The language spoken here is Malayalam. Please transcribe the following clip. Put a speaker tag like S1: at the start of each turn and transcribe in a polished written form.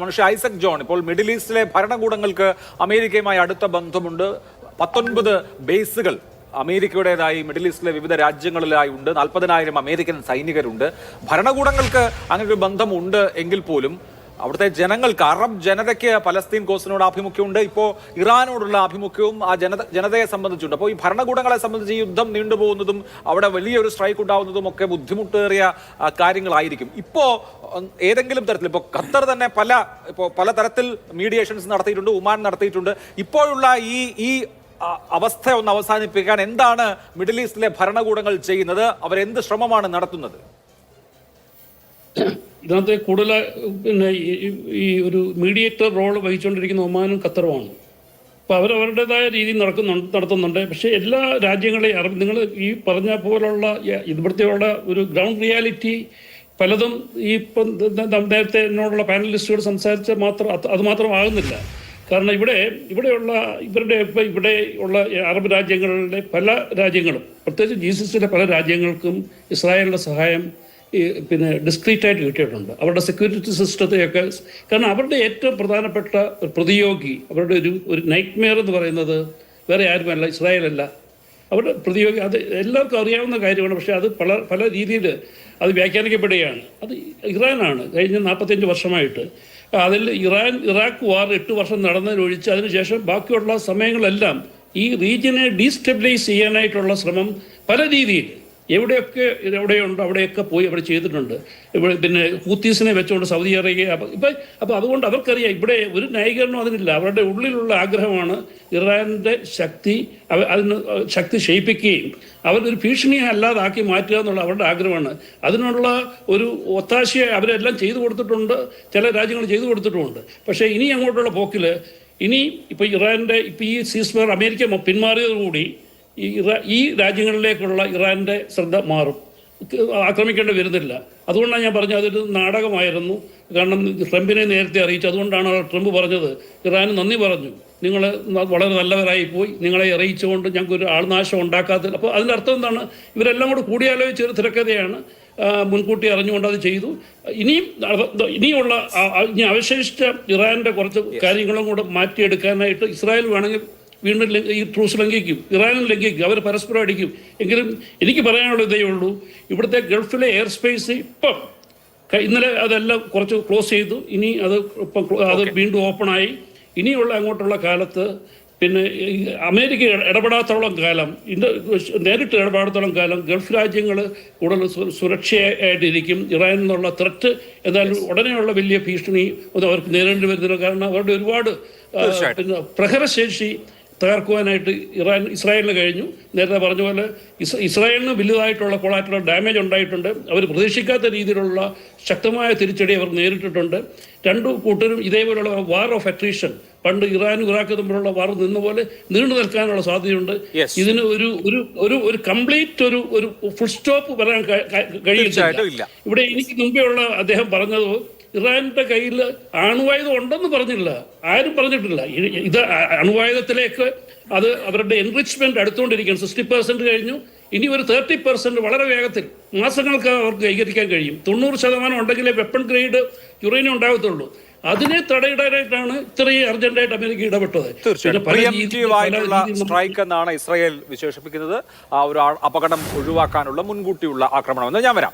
S1: മനുഷ്യ ഐസക് ജോൺ, ഇപ്പോൾ മിഡിൽ ഈസ്റ്റിലെ ഭരണകൂടങ്ങൾക്ക് അമേരിക്കയുമായി അടുത്ത ബന്ധമുണ്ട്. 19 ബേസുകൾ അമേരിക്കയുടേതായി മിഡിൽ ഈസ്റ്റിലെ വിവിധ രാജ്യങ്ങളിലായി ഉണ്ട്. 40,000 അമേരിക്കൻ സൈനികരുണ്ട്. ഭരണകൂടങ്ങൾക്ക് അങ്ങനെ ഒരു ബന്ധമുണ്ട് എങ്കിൽ പോലും അവിടുത്തെ ജനങ്ങൾക്ക്, അറബ് ജനതയ്ക്ക് പലസ്തീൻ കോസിനോട് ആഭിമുഖ്യമുണ്ട്. ഇപ്പോൾ ഇറാനോടുള്ള ആഭിമുഖ്യവും ആ ജനതയെ സംബന്ധിച്ചുണ്ട്. അപ്പോൾ ഈ ഭരണകൂടങ്ങളെ സംബന്ധിച്ച് ഈ യുദ്ധം നീണ്ടുപോകുന്നതും അവിടെ വലിയൊരു സ്ട്രൈക്ക് ഉണ്ടാകുന്നതും ഒക്കെ ബുദ്ധിമുട്ടേറിയ കാര്യങ്ങളായിരിക്കും. ഇപ്പോൾ ഏതെങ്കിലും തരത്തിൽ ഇപ്പോൾ ഖത്തർ തന്നെ പല തരത്തിൽ മീഡിയേഷൻസ് നടത്തിയിട്ടുണ്ട്, ഒമാൻ നടത്തിയിട്ടുണ്ട്. ഇപ്പോഴുള്ള ഈ അവസ്ഥ ഒന്ന് അവസാനിപ്പിക്കാൻ എന്താണ് മിഡിൽ ഈസ്റ്റിലെ ഭരണകൂടങ്ങൾ ചെയ്യുന്നത്? അവരെന്ത് ശ്രമമാണ് നടത്തുന്നത്?
S2: ഇതിനകത്ത് കൂടുതൽ ഈ ഒരു മീഡിയേറ്റർ റോൾ വഹിച്ചുകൊണ്ടിരിക്കുന്ന ഒമാനും ഖത്തറുമാണ്. അപ്പോൾ അവരവരുടേതായ രീതിയിൽ നടത്തുന്നുണ്ട്. പക്ഷേ എല്ലാ രാജ്യങ്ങളെയും നിങ്ങൾ ഈ പറഞ്ഞ പോലുള്ള ഇവിടുത്തെയുള്ള ഒരു ഗ്രൗണ്ട് റിയാലിറ്റി പലതും ഈ ഇപ്പം നേരത്തെ എന്നോടുള്ള പാനലിസ്റ്റുകൾ സംസാരിച്ച അത് മാത്രമാകുന്നില്ല. കാരണം ഇവിടെയുള്ള അറബ് രാജ്യങ്ങളിലെ പല രാജ്യങ്ങളും, പ്രത്യേകിച്ച് GCCയിലെ പല രാജ്യങ്ങൾക്കും ഇസ്രായേലിൻ്റെ സഹായം ഡിസ്ക്രീറ്റായിട്ട് കിട്ടിയിട്ടുണ്ട്. അവരുടെ സെക്യൂരിറ്റി സിസ്റ്റത്തെയൊക്കെ, കാരണം അവരുടെ ഏറ്റവും പ്രധാനപ്പെട്ട പ്രതിയോഗി, അവരുടെ ഒരു നൈറ്റ് മെയർ എന്ന് പറയുന്നത് വേറെ ആരുമല്ല, ഇസ്രായേലല്ല. അവരുടെ പ്രതിയോഗി, അത് എല്ലാവർക്കും അറിയാവുന്ന കാര്യമാണ്. പക്ഷേ അത് പല രീതിയിൽ അത് വ്യാഖ്യാനിക്കപ്പെടുകയാണ്. അത് ഇറാനാണ്. കഴിഞ്ഞ 45 വർഷമായിട്ട് അതിൽ ഇറാഖ് വാർ 8 വർഷം നടന്നതിനൊഴിച്ച് അതിനുശേഷം ബാക്കിയുള്ള സമയങ്ങളെല്ലാം ഈ റീജിയനെ ഡീസ്റ്റെബിലൈസ് ചെയ്യാനായിട്ടുള്ള ശ്രമം പല രീതിയിൽ എവിടെയുണ്ടോ അവിടെയൊക്കെ പോയി അവർ ചെയ്തിട്ടുണ്ട്. ഇവിടെ ഹൂത്തീസിനെ വെച്ചുകൊണ്ട് സൗദി അറേബ്യ അപ്പോൾ അതുകൊണ്ട് അവർക്കറിയാം ഇവിടെ ഒരു ന്യായീകരണം അതിനില്ല. അവരുടെ ഉള്ളിലുള്ള ആഗ്രഹമാണ് ഇറാൻ്റെ ശക്തി ക്ഷയിപ്പിക്കുകയും അവരൊരു ഭീഷണിയെ അല്ലാതാക്കി മാറ്റുക എന്നുള്ള അവരുടെ ആഗ്രഹമാണ്. അതിനുള്ള ഒരു ഒത്താശയെ അവരെല്ലാം ചെയ്തു കൊടുത്തിട്ടുണ്ട്, ചില രാജ്യങ്ങൾ ചെയ്തു കൊടുത്തിട്ടുമുണ്ട്. പക്ഷേ ഇനി അങ്ങോട്ടുള്ള പോക്കിൽ ഇപ്പോൾ ഈ സീസ്ഫയർ അമേരിക്ക പിന്മാറിയതോടുകൂടി ഈ രാജ്യങ്ങളിലേക്കുള്ള ഇറാൻ്റെ ശ്രദ്ധ മാറും, ആക്രമിക്കേണ്ടി വരുന്നില്ല. അതുകൊണ്ടാണ് ഞാൻ പറഞ്ഞത് അതൊരു നാടകമായിരുന്നു. കാരണം ട്രംപിനെ നേരത്തെ അറിയിച്ചു. അതുകൊണ്ടാണ് ട്രംപ് പറഞ്ഞത്, ഇറാൻ നന്ദി പറഞ്ഞു, നിങ്ങൾ വളരെ നല്ലവരായി പോയി, നിങ്ങളെ അറിയിച്ചുകൊണ്ട് ഞങ്ങൾക്കൊരു ആൾനാശം ഉണ്ടാക്കാത്തില്ല. അപ്പോൾ അതിൻ്റെ അർത്ഥം എന്താണ്? ഇവരെല്ലാം കൂടെ കൂടിയാലോചിച്ചൊരു തിരക്കഥയാണ്. മുൻകൂട്ടി അറിഞ്ഞുകൊണ്ട് അത് ചെയ്തു. ഇനിയുള്ള അവശേഷിച്ച ഇറാൻ്റെ കുറച്ച് കാര്യങ്ങളും കൂടെ മാറ്റിയെടുക്കാനായിട്ട് ഇസ്രായേൽ വേണമെങ്കിൽ വീണ്ടും ഈ ട്രൂസ് ലംഘിക്കും, ഇറാനും ലംഘിക്കും, അവർ പരസ്പരം അടിക്കും. എങ്കിലും എനിക്ക് പറയാനുള്ള ഇതേ ഉള്ളൂ, ഇവിടുത്തെ ഗൾഫിലെ എയർ സ്പേസ് ഇന്നലെ അതെല്ലാം കുറച്ച് ക്ലോസ് ചെയ്തു. ഇനി അത് വീണ്ടും ഓപ്പണായി. ഇനിയുള്ള അങ്ങോട്ടുള്ള കാലത്ത് അമേരിക്ക ഇടപെടാത്തോളം കാലം, നേരിട്ട് ഇടപെടാത്തോളം കാലം ഗൾഫ് രാജ്യങ്ങൾ കൂടുതൽ സുരക്ഷയായിട്ടിരിക്കും. ഇറാനിൽ നിന്നുള്ള ത്രെറ്റ് എന്തായാലും ഉടനെയുള്ള വലിയ ഭീഷണി അവർക്ക് നേരിടേണ്ടി വരുന്നില്ല. കാരണം അവരുടെ ഒരുപാട് പ്രഹരശേഷി തകർക്കുവാനായിട്ട് ഇസ്രായേലിന് കഴിഞ്ഞു. നേരത്തെ പറഞ്ഞ പോലെ ഇസ്രായേലിന് വലുതായിട്ടുള്ള കൊളാറ്ററൽ ഡാമേജ് ഉണ്ടായിട്ടുണ്ട്. അവർ പ്രതീക്ഷിക്കാത്ത രീതിയിലുള്ള ശക്തമായ തിരിച്ചടി അവർ നേരിട്ടിട്ടുണ്ട്. രണ്ടു കൂട്ടരും ഇതേപോലെയുള്ള വാർ ഓഫ് അട്രീഷൻ, പണ്ട് ഇറാനും ഇറാഖും തമ്മിലുള്ള വാർ നിന്ന പോലെ നീണ്ടു നിൽക്കാനുള്ള സാധ്യതയുണ്ട്. ഇതിന് ഒരു കംപ്ലീറ്റ് ഒരു ഫുൾ സ്റ്റോപ്പ് വരാൻ കഴിയില്ല. ഇവിടെ എനിക്ക് മുമ്പേ ഉള്ള അദ്ദേഹം പറഞ്ഞത്, ഇറാന്റെ കയ്യിൽ അണുവായുധം ഉണ്ടെന്ന് പറഞ്ഞില്ല, ആരും പറഞ്ഞിട്ടില്ല. ഇത് അണുവായുധത്തിലേക്ക് അത് അവരുടെ എൻറിച്ച്മെന്റ് അടുത്തുകൊണ്ടിരിക്കുകയാണ്. 60% കഴിഞ്ഞു. ഇനി ഒരു 30% വളരെ വേഗത്തിൽ മാസങ്ങൾക്ക് അവർക്ക് കൈകരിക്കാൻ കഴിയും. 90% ഉണ്ടെങ്കിലേ വെപ്പൺ ഗ്രേഡ് യുറേനിയം ഉണ്ടാകത്തുള്ളൂ. അതിനെ തടയിടാനായിട്ടാണ് ഇത്രയും അർജന്റായിട്ട് അമേരിക്ക ഇടപെട്ടത്.
S1: സ്ട്രൈക്ക് എന്നാണ് ഇസ്രായേൽ വിശേഷിപ്പിക്കുന്നത്. ആ ഒരു അപകടം ഒഴിവാക്കാനുള്ള മുൻകൂട്ടിയുള്ള ആക്രമണമെന്ന് ഞാൻ വരാം.